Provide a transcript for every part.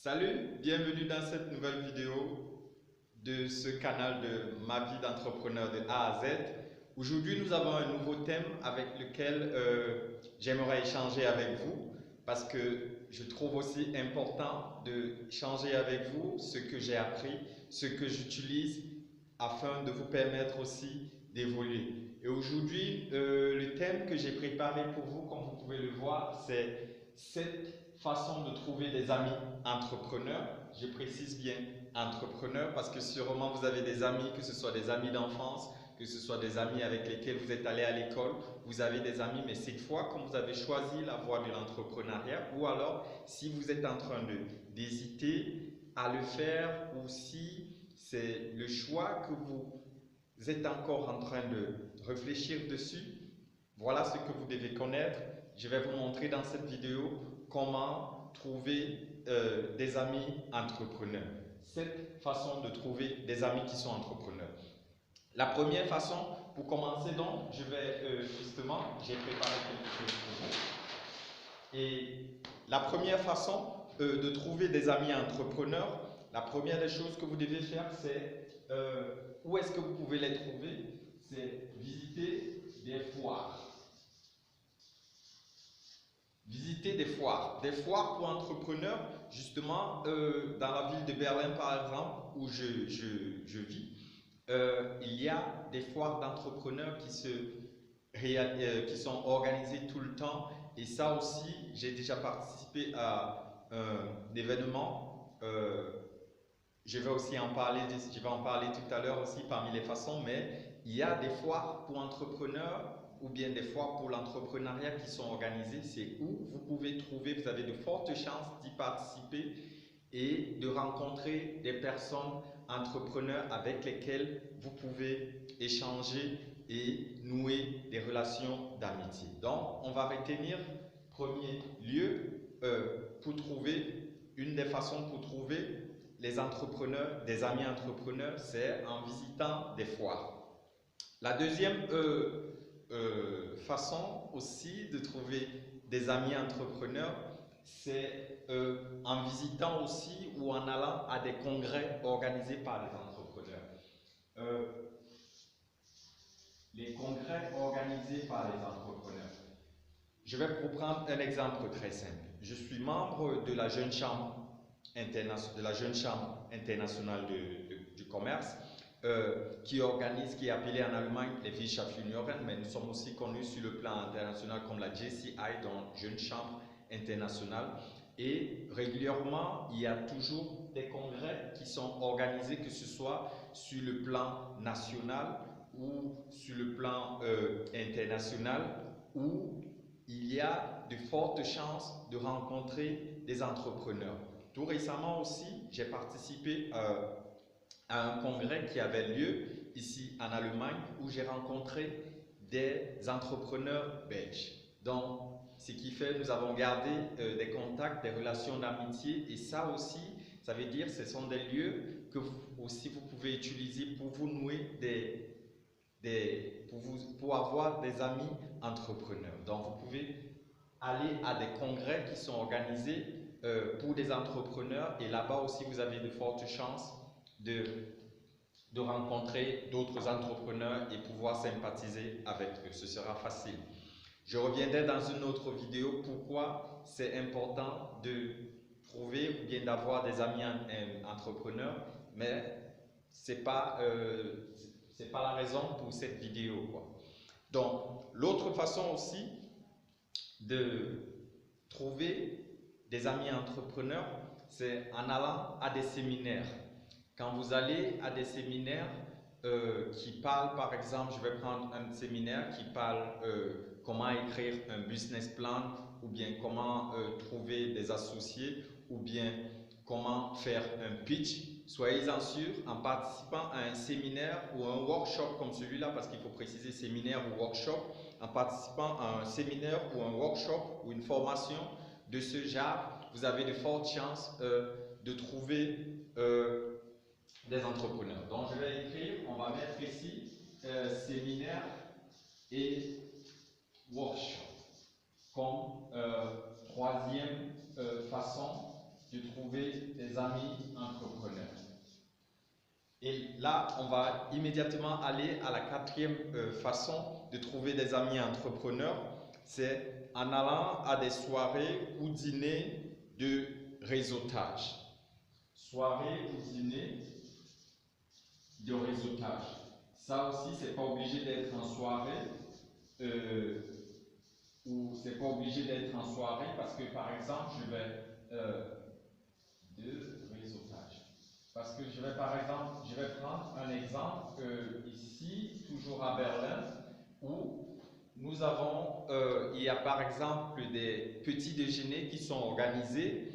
Salut, bienvenue dans cette nouvelle vidéo de ce canal de ma vie d'entrepreneur de A à Z. Aujourd'hui, nous avons un nouveau thème avec lequel j'aimerais échanger avec vous parce que je trouve aussi important d'échanger avec vous ce que j'ai appris, ce que j'utilise afin de vous permettre aussi d'évoluer. Et aujourd'hui, le thème que j'ai préparé pour vous, comme vous pouvez le voir, c'est cette façon de trouver des amis entrepreneurs. Je précise bien entrepreneurs parce que sûrement vous avez des amis, que ce soit des amis d'enfance, que ce soit des amis avec lesquels vous êtes allé à l'école, vous avez des amis, mais cette fois, quand vous avez choisi la voie de l'entrepreneuriat, ou alors si vous êtes en train d'hésiter à le faire, ou si c'est le choix que vous êtes encore en train de réfléchir dessus, voilà ce que vous devez connaître. Je vais vous montrer dans cette vidéo comment trouver des amis entrepreneurs. Cette façon de trouver des amis qui sont entrepreneurs. La première façon, pour commencer donc, j'ai préparé quelque chose pour vous. Et la première façon de trouver des amis entrepreneurs, la première des choses que vous devez faire, c'est où est-ce que vous pouvez les trouver? C'est visiter des foires. Visiter des foires. Des foires pour entrepreneurs, justement, dans la ville de Berlin, par exemple, où je vis, il y a des foires d'entrepreneurs qui sont organisées tout le temps. Et ça aussi, j'ai déjà participé à un événement. Je vais en parler tout à l'heure aussi parmi les façons, mais il y a des foires pour entrepreneurs ou bien des foires pour l'entrepreneuriat qui sont organisées. C'est où vous pouvez trouver, vous avez de fortes chances d'y participer et de rencontrer des personnes entrepreneurs avec lesquelles vous pouvez échanger et nouer des relations d'amitié. Donc, on va retenir, premier lieu, une des façons pour trouver les entrepreneurs, des amis entrepreneurs, c'est en visitant des foires. La deuxième façon aussi de trouver des amis entrepreneurs, c'est en visitant aussi ou en allant à des congrès organisés par les entrepreneurs. Les congrès organisés par les entrepreneurs. Je vais vous prendre un exemple très simple. Je suis membre de la Jeune Chambre internationale du commerce qui est appelée en Allemagne les Wirtschaftsjunioren, mais nous sommes aussi connus sur le plan international comme la JCI, donc Jeune Chambre internationale. Et régulièrement, il y a toujours des congrès qui sont organisés, que ce soit sur le plan national ou sur le plan international, où il y a de fortes chances de rencontrer des entrepreneurs. Tout récemment aussi, j'ai participé à un congrès qui avait lieu ici en Allemagne où j'ai rencontré des entrepreneurs belges. Donc, ce qui fait, nous avons gardé des contacts, des relations d'amitié et ça aussi, ça veut dire que ce sont des lieux que vous pouvez utiliser pour vous nouer pour avoir des amis entrepreneurs. Donc, vous pouvez aller à des congrès qui sont organisés pour des entrepreneurs et là-bas aussi, vous avez de fortes chances de rencontrer d'autres entrepreneurs et pouvoir sympathiser avec eux. Ce sera facile. Je reviendrai dans une autre vidéo pourquoi c'est important de trouver ou bien d'avoir des amis entrepreneurs, mais c'est pas la raison pour cette vidéo, quoi. Donc, l'autre façon aussi de trouver des amis entrepreneurs, c'est en allant à des séminaires. Quand vous allez à des séminaires qui parlent, par exemple, je vais prendre un séminaire qui parle comment écrire un business plan, ou bien comment trouver des associés, ou bien comment faire un pitch. Soyez-en sûrs, en participant à un séminaire ou un workshop comme celui-là, parce qu'il faut préciser séminaire ou workshop, en participant à un séminaire ou un workshop ou une formation de ce genre, vous avez de fortes chances de trouver des entrepreneurs. Donc je vais écrire, on va mettre ici séminaire et workshop comme troisième façon de trouver des amis entrepreneurs. Et là, on va immédiatement aller à la quatrième façon de trouver des amis entrepreneurs. C'est en allant à des soirées ou dîners de réseautage. Soirées ou dîners de réseautage. Ça aussi, c'est pas obligé d'être en soirée. Ou c'est pas obligé d'être en soirée parce que par exemple, je vais de réseautage. Parce que je vais par exemple, je vais prendre un exemple ici, toujours à Berlin, où nous avons, il y a par exemple des petits déjeuners qui sont organisés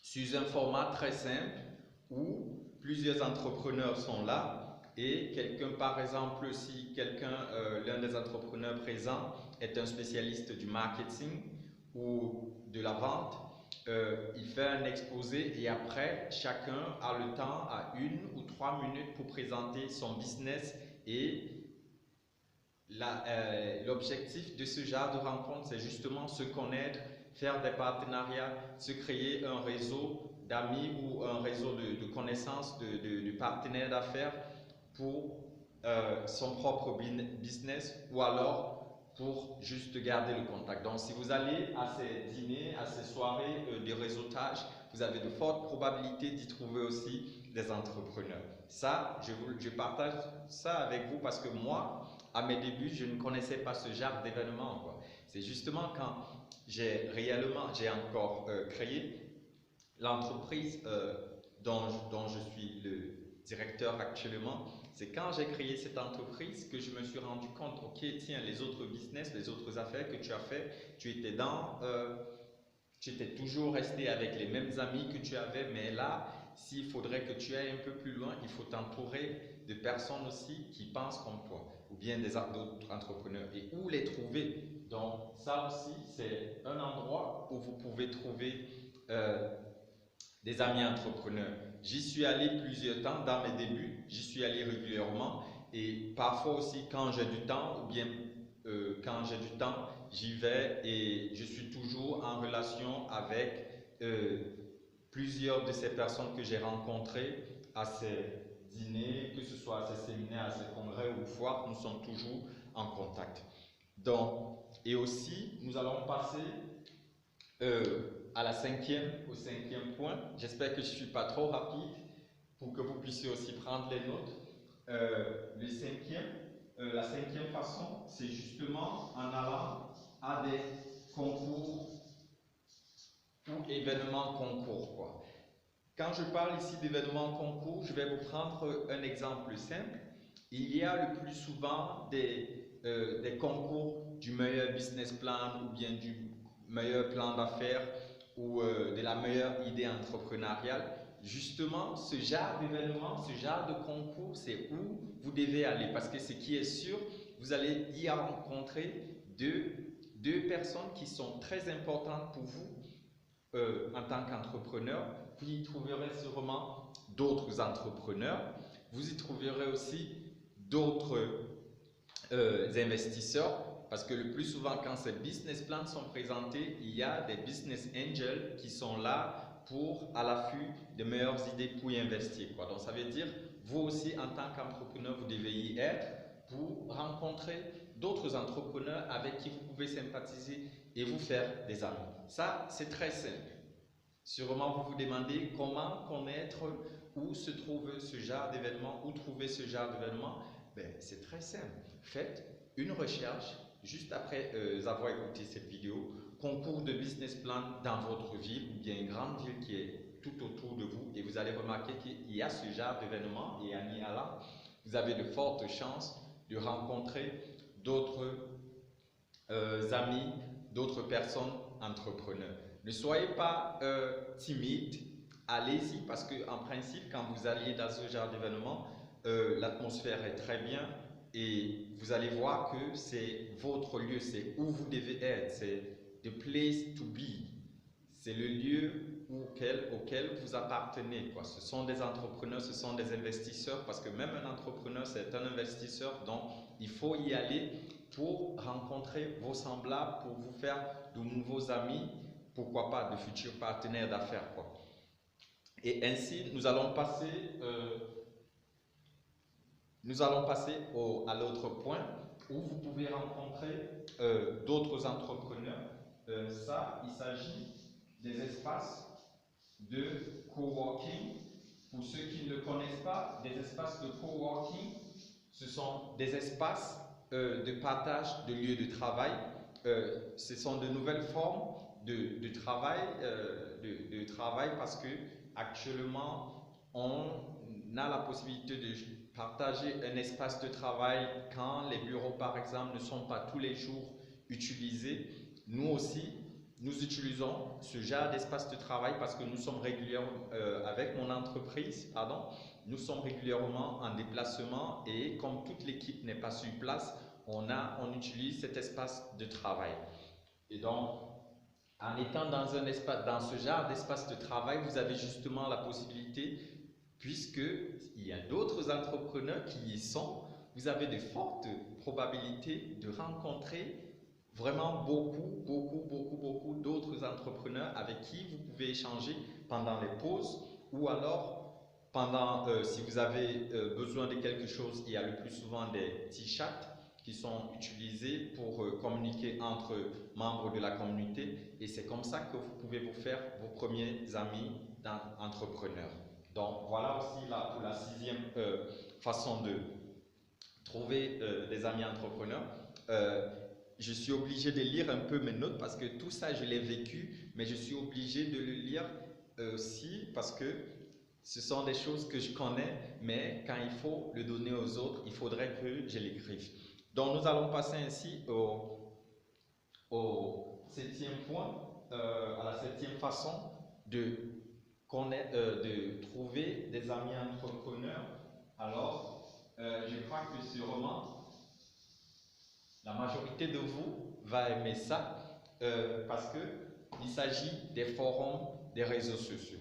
sous un format très simple où plusieurs entrepreneurs sont là et quelqu'un, par exemple, si quelqu'un, l'un des entrepreneurs présents est un spécialiste du marketing ou de la vente, il fait un exposé et après, chacun a le temps à 1 ou 3 minutes pour présenter son business et l'objectif de ce genre de rencontre, c'est justement se connaître, faire des partenariats, se créer un réseau d'amis ou un réseau de connaissances, de partenaires d'affaires pour son propre business ou alors pour juste garder le contact. Donc, si vous allez à ces dîners, à ces soirées de réseautage, vous avez de fortes probabilités d'y trouver aussi des entrepreneurs. Ça, je partage ça avec vous parce que moi, à mes débuts, je ne connaissais pas ce genre d'événement. C'est justement quand j'ai encore créé l'entreprise dont je suis le directeur actuellement. C'est quand j'ai créé cette entreprise que je me suis rendu compte, ok, tiens, les autres business, les autres affaires que tu as fait, tu étais toujours resté avec les mêmes amis que tu avais, mais là, s'il faudrait que tu ailles un peu plus loin, il faut t'entourer de personnes aussi qui pensent comme toi, ou bien d'autres entrepreneurs, et où les trouver. Donc, ça aussi, c'est un endroit où vous pouvez trouver des amis entrepreneurs. J'y suis allé plusieurs temps dans mes débuts, j'y suis allé régulièrement, et parfois aussi quand j'ai du temps, ou bien quand j'ai du temps, j'y vais et je suis toujours en relation avec plusieurs de ces personnes que j'ai rencontrées à ces dîners, que ce soit à ces séminaires, à ces congrès ou foires, nous sommes toujours en contact. Donc, et aussi, nous allons passer au cinquième point. J'espère que je ne suis pas trop rapide pour que vous puissiez aussi prendre les notes. La cinquième façon, c'est justement en allant à des concours ou événements concours. Quand je parle ici d'événements concours, je vais vous prendre un exemple simple. Il y a le plus souvent des concours du meilleur business plan ou bien du meilleur plan d'affaires ou de la meilleure idée entrepreneuriale. Justement, ce genre d'événement, ce genre de concours, c'est où vous devez aller parce que ce qui est sûr, vous allez y rencontrer deux personnes qui sont très importantes pour vous en tant qu'entrepreneur. Vous y trouverez sûrement d'autres entrepreneurs. Vous y trouverez aussi d'autres investisseurs parce que le plus souvent quand ces business plans sont présentés, il y a des business angels qui sont là pour à l'affût de meilleures idées pour y investir. Donc ça veut dire, vous aussi en tant qu'entrepreneur, vous devez y être pour rencontrer d'autres entrepreneurs avec qui vous pouvez sympathiser et vous faire des amis. Ça, c'est très simple. Sûrement, vous vous demandez comment connaître où se trouve ce genre d'événement, où trouver ce genre d'événement. C'est très simple. Faites une recherche juste après avoir écouté cette vidéo, concours de business plan dans votre ville ou bien une grande ville qui est tout autour de vous et vous allez remarquer qu'il y a ce genre d'événement et en y allant, vous avez de fortes chances de rencontrer d'autres amis, d'autres personnes entrepreneurs. Ne soyez pas timide, allez-y parce qu'en principe, quand vous alliez dans ce genre d'événement, l'atmosphère est très bien et vous allez voir que c'est votre lieu, c'est où vous devez être, c'est the place to be, c'est le lieu auquel vous appartenez. Ce sont des entrepreneurs, ce sont des investisseurs parce que même un entrepreneur, c'est un investisseur, donc il faut y aller pour rencontrer vos semblables, pour vous faire de nouveaux amis pourquoi pas, de futurs partenaires d'affaires, quoi. Et ainsi, nous allons passer à l'autre point où vous pouvez rencontrer d'autres entrepreneurs. Ça, il s'agit des espaces de coworking. Pour ceux qui ne le connaissent pas, des espaces de coworking, ce sont des espaces de partage de lieux de travail. Ce sont de nouvelles formes de travail, parce que actuellement, on a la possibilité de partager un espace de travail quand les bureaux, par exemple, ne sont pas tous les jours utilisés. Nous aussi, nous utilisons ce genre d'espace de travail parce que nous sommes régulièrement, avec mon entreprise, nous sommes régulièrement en déplacement et comme toute l'équipe n'est pas sur place, on utilise cet espace de travail. Et donc, en étant dans ce genre d'espace de travail, vous avez justement la possibilité, puisqu'il y a d'autres entrepreneurs qui y sont, vous avez de fortes probabilités de rencontrer vraiment beaucoup d'autres entrepreneurs avec qui vous pouvez échanger pendant les pauses ou alors si vous avez besoin de quelque chose, il y a le plus souvent des petits chats qui sont utilisés pour communiquer entre membres de la communauté et c'est comme ça que vous pouvez vous faire vos premiers amis entrepreneurs. Donc voilà aussi pour la sixième façon de trouver des amis entrepreneurs. Je suis obligé de lire un peu mes notes parce que tout ça je l'ai vécu, mais je suis obligé de le lire aussi parce que ce sont des choses que je connais, mais quand il faut le donner aux autres, il faudrait que je l'écrive. Donc nous allons passer ainsi au septième point, à la septième façon de trouver des amis entrepreneurs. Alors, je crois que sûrement la majorité de vous va aimer ça parce qu'il s'agit des forums des réseaux sociaux.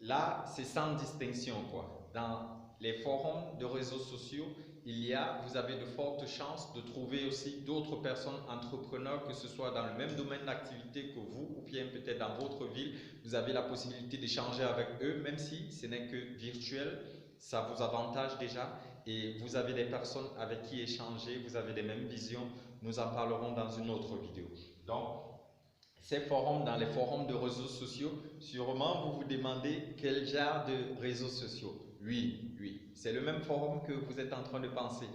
Là, c'est sans distinction, quoi. Dans les forums de réseaux sociaux, vous avez de fortes chances de trouver aussi d'autres personnes entrepreneurs, que ce soit dans le même domaine d'activité que vous, ou bien peut-être dans votre ville, vous avez la possibilité d'échanger avec eux, même si ce n'est que virtuel, ça vous avantage déjà, et vous avez des personnes avec qui échanger, vous avez les mêmes visions, nous en parlerons dans une autre vidéo. Donc, ces forums, dans les forums de réseaux sociaux, sûrement vous vous demandez quel genre de réseaux sociaux. Oui, c'est le même forum que vous êtes en train de penser.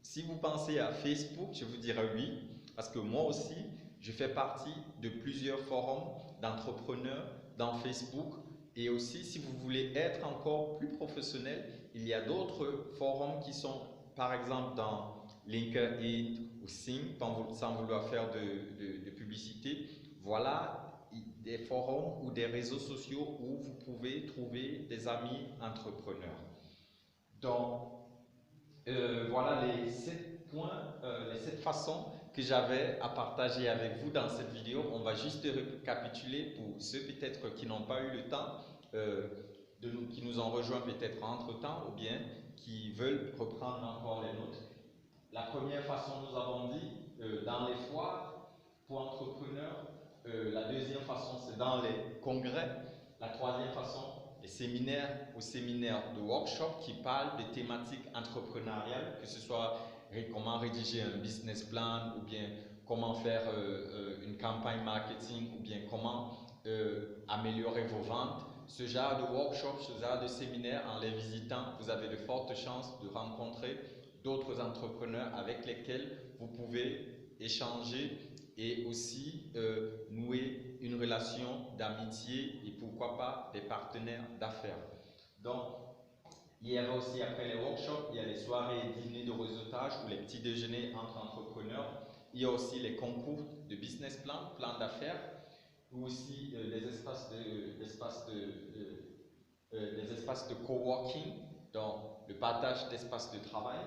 Si vous pensez à Facebook, je vous dirais oui, parce que moi aussi, je fais partie de plusieurs forums d'entrepreneurs dans Facebook. Et aussi, si vous voulez être encore plus professionnel, il y a d'autres forums qui sont, par exemple, dans LinkedIn ou Sing, sans vouloir faire de publicité. Voilà des forums ou des réseaux sociaux où vous pouvez trouver des amis entrepreneurs. Donc, voilà les 7 points, les 7 façons que j'avais à partager avec vous dans cette vidéo. On va juste récapituler pour ceux peut-être qui n'ont pas eu le temps, qui nous ont rejoints peut-être entre-temps ou bien qui veulent reprendre encore les notes. La première façon, nous avons dit, dans les foires pour entrepreneurs. La deuxième façon, c'est dans les congrès. La troisième façon, les séminaires ou séminaires de workshop qui parlent des thématiques entrepreneuriales, que ce soit comment rédiger un business plan ou bien comment faire une campagne marketing ou bien comment améliorer vos ventes. Ce genre de workshop, ce genre de séminaire, en les visitant, vous avez de fortes chances de rencontrer d'autres entrepreneurs avec lesquels vous pouvez échanger et aussi nouer une relation d'amitié et pourquoi pas des partenaires d'affaires. Donc, il y a aussi après les workshops, il y a les soirées et dîners de réseautage ou les petits déjeuners entre entrepreneurs. Il y a aussi les concours de business plan, plan d'affaires, ou aussi des espaces de coworking, donc le partage d'espaces de travail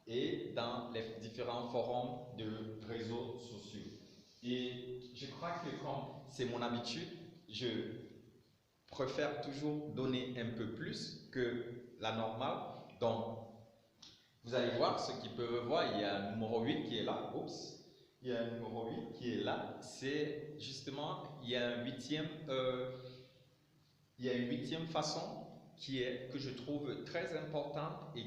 et dans les différents forums de réseaux sociaux. Et je crois que comme c'est mon habitude, je préfère toujours donner un peu plus que la normale. Donc, vous allez voir, ceux qui peuvent voir, il y a un numéro 8 qui est là. Oups. il y a un numéro 8 qui est là. C'est justement, il y a une huitième façon que je trouve très importante et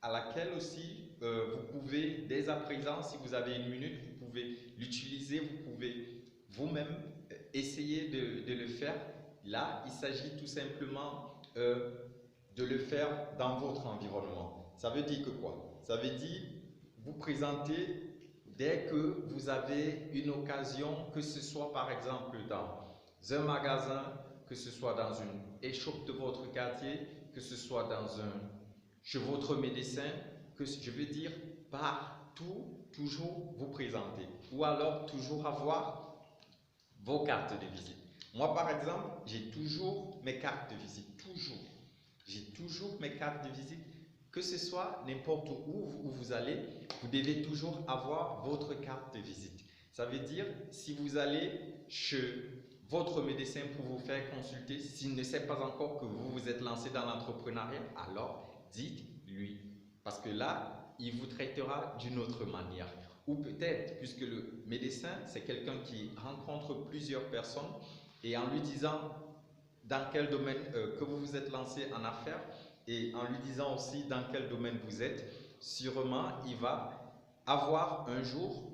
à laquelle aussi vous pouvez, dès à présent, si vous avez une minute, vous pouvez l'utiliser, vous pouvez vous-même essayer de le faire. Là, il s'agit tout simplement de le faire dans votre environnement. Ça veut dire que quoi? Ça veut dire vous présenter dès que vous avez une occasion, que ce soit par exemple dans un magasin, que ce soit dans une échoppe de votre quartier, que ce soit chez votre médecin, que je veux dire partout, toujours vous présenter. Ou alors toujours avoir vos cartes de visite. Moi par exemple, j'ai toujours mes cartes de visite, toujours. J'ai toujours mes cartes de visite, que ce soit n'importe où vous allez, vous devez toujours avoir votre carte de visite. Ça veut dire, si vous allez chez votre médecin pour vous faire consulter, s'il ne sait pas encore que vous vous êtes lancé dans l'entrepreneuriat, alors dites-lui. Parce que là, il vous traitera d'une autre manière. Ou peut-être, puisque le médecin, c'est quelqu'un qui rencontre plusieurs personnes, et en lui disant dans quel domaine que vous vous êtes lancé en affaires et en lui disant aussi dans quel domaine vous êtes, sûrement il va avoir un jour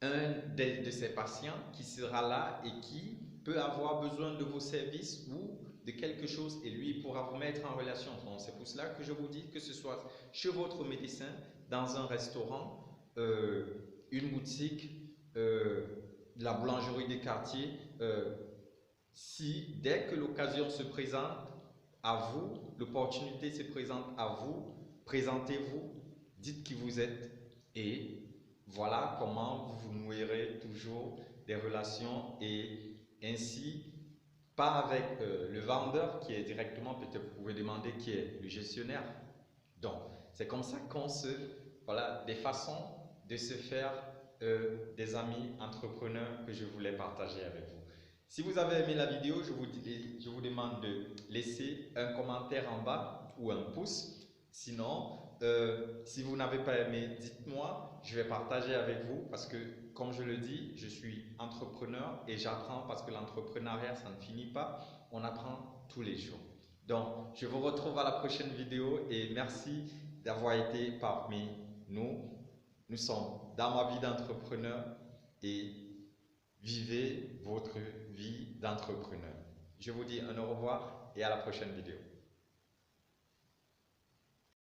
un de ses patients qui sera là et qui peut avoir besoin de vos services ou de quelque chose et lui il pourra vous mettre en relation. Donc c'est pour cela que je vous dis que ce soit chez votre médecin, dans un restaurant, une boutique, la boulangerie des quartiers, si dès que l'occasion se présente à vous, l'opportunité se présente à vous, présentez-vous, dites qui vous êtes et voilà comment vous nouerez toujours des relations et ainsi, pas avec le vendeur qui est directement, peut-être vous pouvez demander qui est le gestionnaire. Donc, c'est comme ça voilà, des façons de se faire des amis entrepreneurs que je voulais partager avec vous. Si vous avez aimé la vidéo, je vous demande de laisser un commentaire en bas ou un pouce. Sinon, si vous n'avez pas aimé, dites-moi, je vais partager avec vous parce que, comme je le dis, je suis entrepreneur et j'apprends parce que l'entrepreneuriat, ça ne finit pas. On apprend tous les jours. Donc, je vous retrouve à la prochaine vidéo et merci d'avoir été parmi nous. Nous sommes dans ma vie d'entrepreneur et vivez votre vie d'entrepreneur. Je vous dis un au revoir et à la prochaine vidéo.